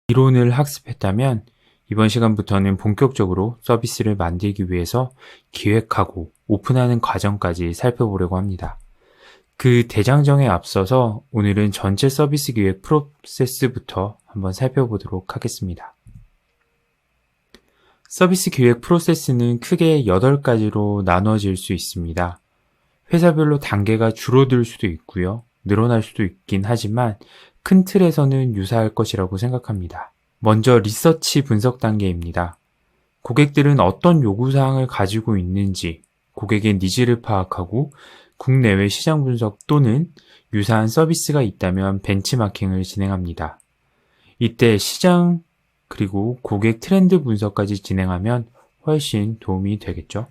이론을 학습했다면 이번 시간부터는 본격적으로 서비스를 만들기 위해서 기획하고 오픈하는 과정까지 살펴보려고 합니다. 그 대장정에 앞서서 오늘은 전체 서비스 기획 프로세스부터 한번 살펴보도록 하겠습니다. 서비스 기획 프로세스는 크게 8가지로 나눠질 수 있습니다. 회사별로 단계가 줄어들 수도 있고요. 늘어날 수도 있긴 하지만 큰 틀에서는 유사할 것이라고 생각합니다. 먼저 리서치 분석 단계입니다. 고객들은 어떤 요구사항을 가지고 있는지, 고객의 니즈를 파악하고 국내외 시장 분석 또는 유사한 서비스가 있다면 벤치마킹을 진행합니다. 이때 시장 그리고 고객 트렌드 분석까지 진행하면 훨씬 도움이 되겠죠.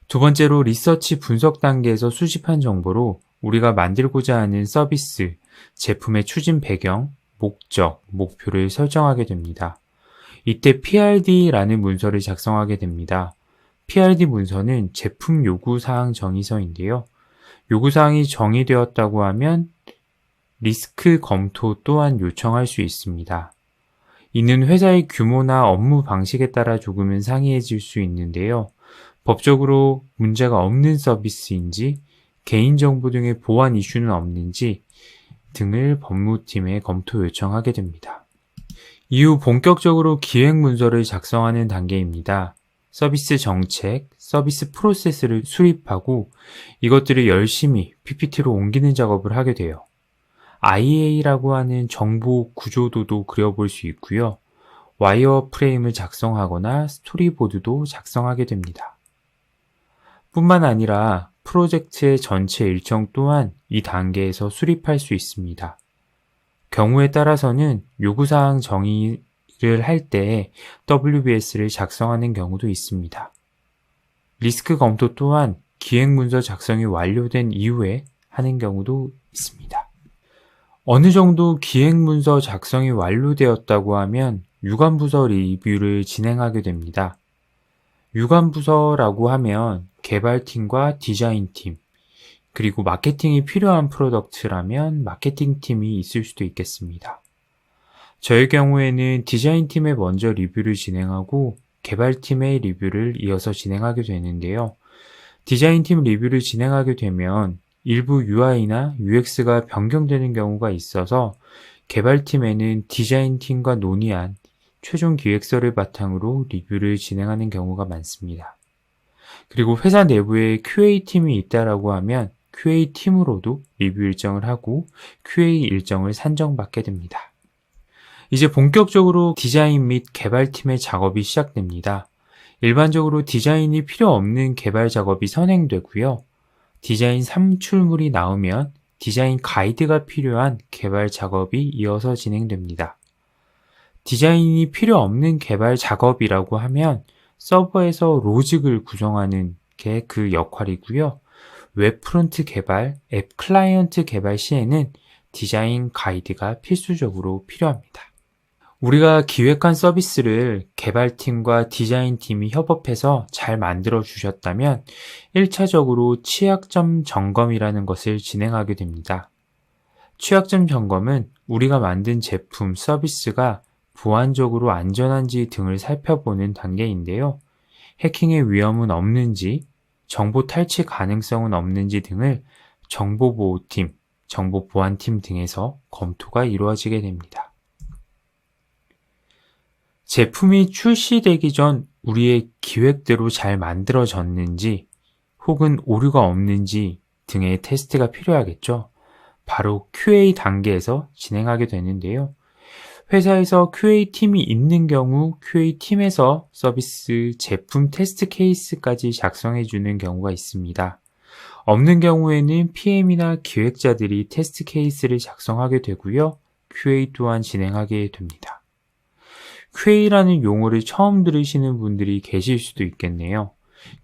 두 번째로 리서치 분석 단계에서 수집한 정보로 우리가 만들고자 하는 서비스, 제품의 추진 배경, 목적, 목표를 설정하게 됩니다. 이때 PRD라는 문서를 작성하게 됩니다. PRD 문서는 제품 요구사항 정의서인데요. 요구사항이 정의되었다고 하면 리스크 검토 또한 요청할 수 있습니다. 이는 회사의 규모나 업무 방식에 따라 조금은 상이해질 수 있는데요. 법적으로 문제가 없는 서비스인지, 개인정보 등의 보안 이슈는 없는지 등을 법무팀에 검토 요청하게 됩니다. 이후 본격적으로 기획문서를 작성하는 단계입니다. 서비스 정책, 서비스 프로세스를 수립하고 이것들을 열심히 PPT로 옮기는 작업을 하게 돼요. IA라고 하는 정보 구조도도 그려볼 수 있고요. 와이어 프레임을 작성하거나 스토리보드도 작성하게 됩니다. 뿐만 아니라 프로젝트의 전체 일정 또한 이 단계에서 수립할 수 있습니다. 경우에 따라서는 요구사항 정의를 할 때 WBS를 작성하는 경우도 있습니다. 리스크 검토 또한 기획문서 작성이 완료된 이후에 하는 경우도 있습니다. 어느 정도 기획문서 작성이 완료되었다고 하면 유관부서 리뷰를 진행하게 됩니다. 유관부서라고 하면 개발팀과 디자인팀, 그리고 마케팅이 필요한 프로덕트라면 마케팅팀이 있을 수도 있겠습니다. 저의 경우에는 디자인팀에 먼저 리뷰를 진행하고 개발팀의 리뷰를 이어서 진행하게 되는데요. 디자인팀 리뷰를 진행하게 되면 일부 UI나 UX가 변경되는 경우가 있어서 개발팀에는 디자인팀과 논의한 최종 기획서를 바탕으로 리뷰를 진행하는 경우가 많습니다. 그리고 회사 내부에 QA팀이 있다라고 하면 QA팀으로도 리뷰 일정을 하고 QA 일정을 산정받게 됩니다. 이제 본격적으로 디자인 및 개발팀의 작업이 시작됩니다. 일반적으로 디자인이 필요 없는 개발 작업이 선행되고요. 디자인 산출물이 나오면 디자인 가이드가 필요한 개발 작업이 이어서 진행됩니다. 디자인이 필요 없는 개발 작업이라고 하면 서버에서 로직을 구성하는 게 그 역할이고요. 웹 프론트 개발, 앱 클라이언트 개발 시에는 디자인 가이드가 필수적으로 필요합니다. 우리가 기획한 서비스를 개발팀과 디자인팀이 협업해서 잘 만들어 주셨다면 1차적으로 취약점 점검이라는 것을 진행하게 됩니다. 취약점 점검은 우리가 만든 제품, 서비스가 보안적으로 안전한지 등을 살펴보는 단계인데요. 해킹의 위험은 없는지, 정보 탈취 가능성은 없는지 등을 정보보호팀, 정보보안팀 등에서 검토가 이루어지게 됩니다. 제품이 출시되기 전 우리의 기획대로 잘 만들어졌는지 혹은 오류가 없는지 등의 테스트가 필요하겠죠. 바로 QA 단계에서 진행하게 되는데요. 회사에서 QA팀이 있는 경우 QA팀에서 서비스 제품 테스트 케이스까지 작성해 주는 경우가 있습니다. 없는 경우에는 PM이나 기획자들이 테스트 케이스를 작성하게 되고요. QA 또한 진행하게 됩니다. QA라는 용어를 처음 들으시는 분들이 계실 수도 있겠네요.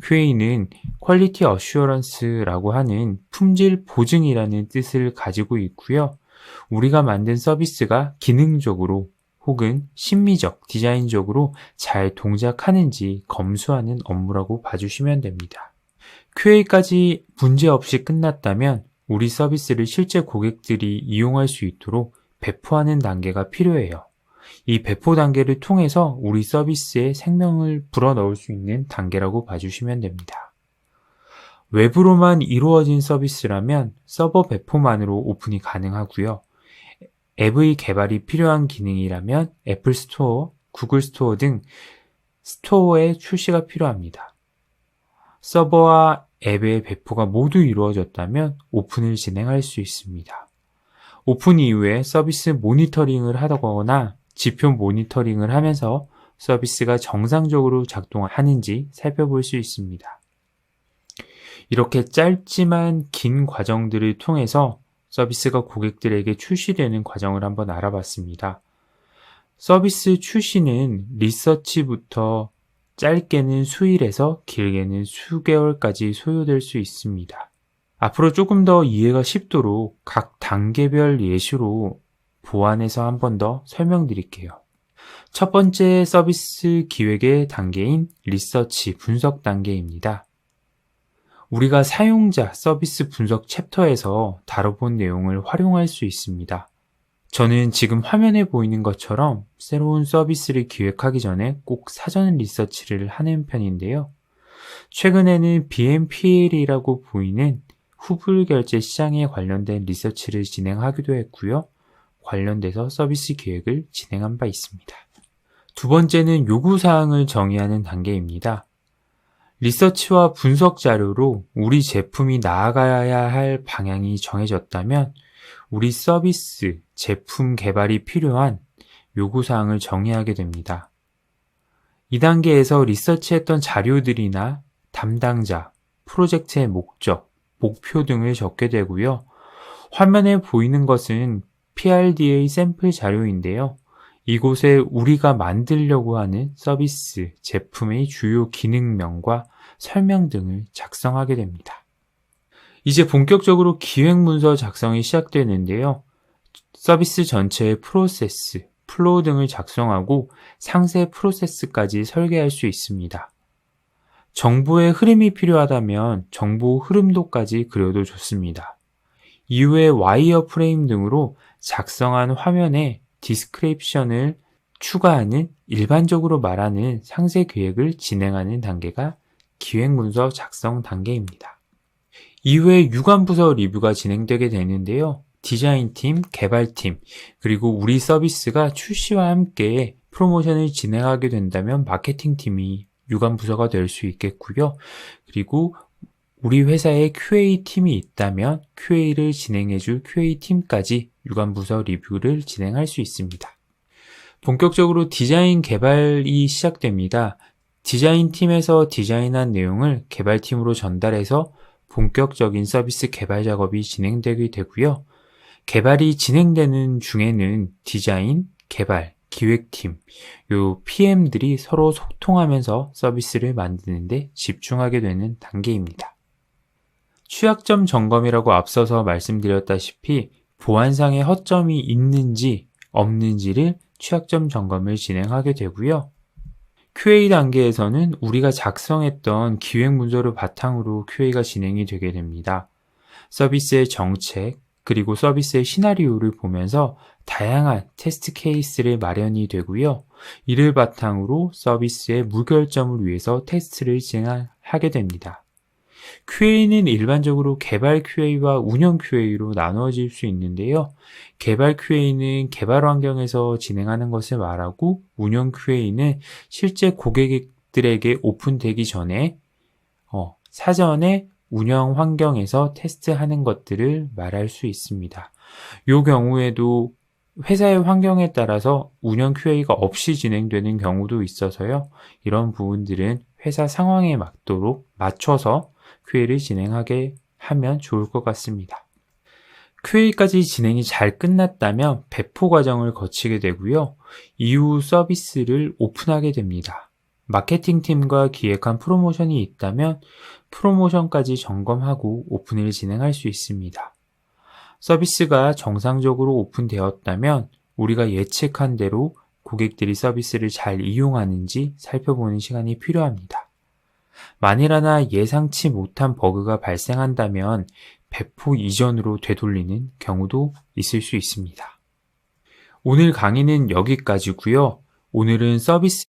QA는 퀄리티 어슈어런스라고 하는 품질 보증이라는 뜻을 가지고 있고요. 우리가 만든 서비스가 기능적으로 혹은 심미적, 디자인적으로 잘 동작하는지 검수하는 업무라고 봐주시면 됩니다. QA까지 문제없이 끝났다면 우리 서비스를 실제 고객들이 이용할 수 있도록 배포하는 단계가 필요해요. 이 배포 단계를 통해서 우리 서비스에 생명을 불어넣을 수 있는 단계라고 봐주시면 됩니다. 외부로만 이루어진 서비스라면 서버 배포만으로 오픈이 가능하고요. 앱의 개발이 필요한 기능이라면 애플 스토어, 구글 스토어 등 스토어에 출시가 필요합니다. 서버와 앱의 배포가 모두 이루어졌다면 오픈을 진행할 수 있습니다. 오픈 이후에 서비스 모니터링을 하거나 지표 모니터링을 하면서 서비스가 정상적으로 작동하는지 살펴볼 수 있습니다. 이렇게 짧지만 긴 과정들을 통해서 서비스가 고객들에게 출시되는 과정을 한번 알아봤습니다. 서비스 출시는 리서치부터 짧게는 수일에서 길게는 수개월까지 소요될 수 있습니다. 앞으로 조금 더 이해가 쉽도록 각 단계별 예시로 보완해서 한 번 더 설명드릴게요. 첫 번째 서비스 기획의 단계인 리서치 분석 단계입니다. 우리가 사용자 서비스 분석 챕터에서 다뤄본 내용을 활용할 수 있습니다. 저는 지금 화면에 보이는 것처럼 새로운 서비스를 기획하기 전에 꼭 사전 리서치를 하는 편인데요. 최근에는 BNPL이라고 보이는 후불 결제 시장에 관련된 리서치를 진행하기도 했고요. 관련돼서 서비스 기획을 진행한 바 있습니다. 두 번째는 요구사항을 정의하는 단계입니다. 리서치와 분석 자료로 우리 제품이 나아가야 할 방향이 정해졌다면 우리 서비스, 제품 개발이 필요한 요구사항을 정의하게 됩니다. 이 단계에서 리서치했던 자료들이나 담당자, 프로젝트의 목적, 목표 등을 적게 되고요. 화면에 보이는 것은 PRD의 샘플 자료인데요. 이곳에 우리가 만들려고 하는 서비스, 제품의 주요 기능명과 설명 등을 작성하게 됩니다. 이제 본격적으로 기획문서 작성이 시작되는데요. 서비스 전체의 프로세스, 플로우 등을 작성하고 상세 프로세스까지 설계할 수 있습니다. 정보의 흐름이 필요하다면 정보 흐름도까지 그려도 좋습니다. 이후에 와이어 프레임 등으로 작성한 화면에 디스크립션을 추가하는 일반적으로 말하는 상세 기획을 진행하는 단계가 기획문서 작성 단계입니다. 이후에 유관부서 리뷰가 진행되게 되는데요. 디자인팀, 개발팀, 그리고 우리 서비스가 출시와 함께 프로모션을 진행하게 된다면 마케팅팀이 유관부서가 될 수 있겠고요. 그리고 우리 회사에 QA팀이 있다면 QA를 진행해줄 QA팀까지 유관부서 리뷰를 진행할 수 있습니다. 본격적으로 디자인 개발이 시작됩니다. 디자인팀에서 디자인한 내용을 개발팀으로 전달해서 본격적인 서비스 개발 작업이 진행되게 되고요. 개발이 진행되는 중에는 디자인, 개발, 기획팀, 요 PM들이 서로 소통하면서 서비스를 만드는 데 집중하게 되는 단계입니다. 취약점 점검이라고 앞서서 말씀드렸다시피 보안상의 허점이 있는지 없는지를 취약점 점검을 진행하게 되고요. QA 단계에서는 우리가 작성했던 기획 문서를 바탕으로 QA가 진행이 되게 됩니다. 서비스의 정책, 그리고 서비스의 시나리오를 보면서 다양한 테스트 케이스를 마련이 되고요. 이를 바탕으로 서비스의 무결점을 위해서 테스트를 진행하게 됩니다. QA는 일반적으로 개발 QA와 운영 QA로 나누어질 수 있는데요. 개발 QA는 개발 환경에서 진행하는 것을 말하고 운영 QA는 실제 고객들에게 오픈되기 전에 사전에 운영 환경에서 테스트하는 것들을 말할 수 있습니다. 이 경우에도 회사의 환경에 따라서 운영 QA가 없이 진행되는 경우도 있어서요. 이런 부분들은 회사 상황에 맞춰서 QA를 진행하게 하면 좋을 것 같습니다. QA까지 진행이 잘 끝났다면 배포 과정을 거치게 되고요. 이후 서비스를 오픈하게 됩니다. 마케팅팀과 기획한 프로모션이 있다면 프로모션까지 점검하고 오픈을 진행할 수 있습니다. 서비스가 정상적으로 오픈되었다면 우리가 예측한 대로 고객들이 서비스를 잘 이용하는지 살펴보는 시간이 필요합니다. 만일 하나 예상치 못한 버그가 발생한다면 배포 이전으로 되돌리는 경우도 있을 수 있습니다. 오늘 강의는 여기까지고요. 오늘은 서비스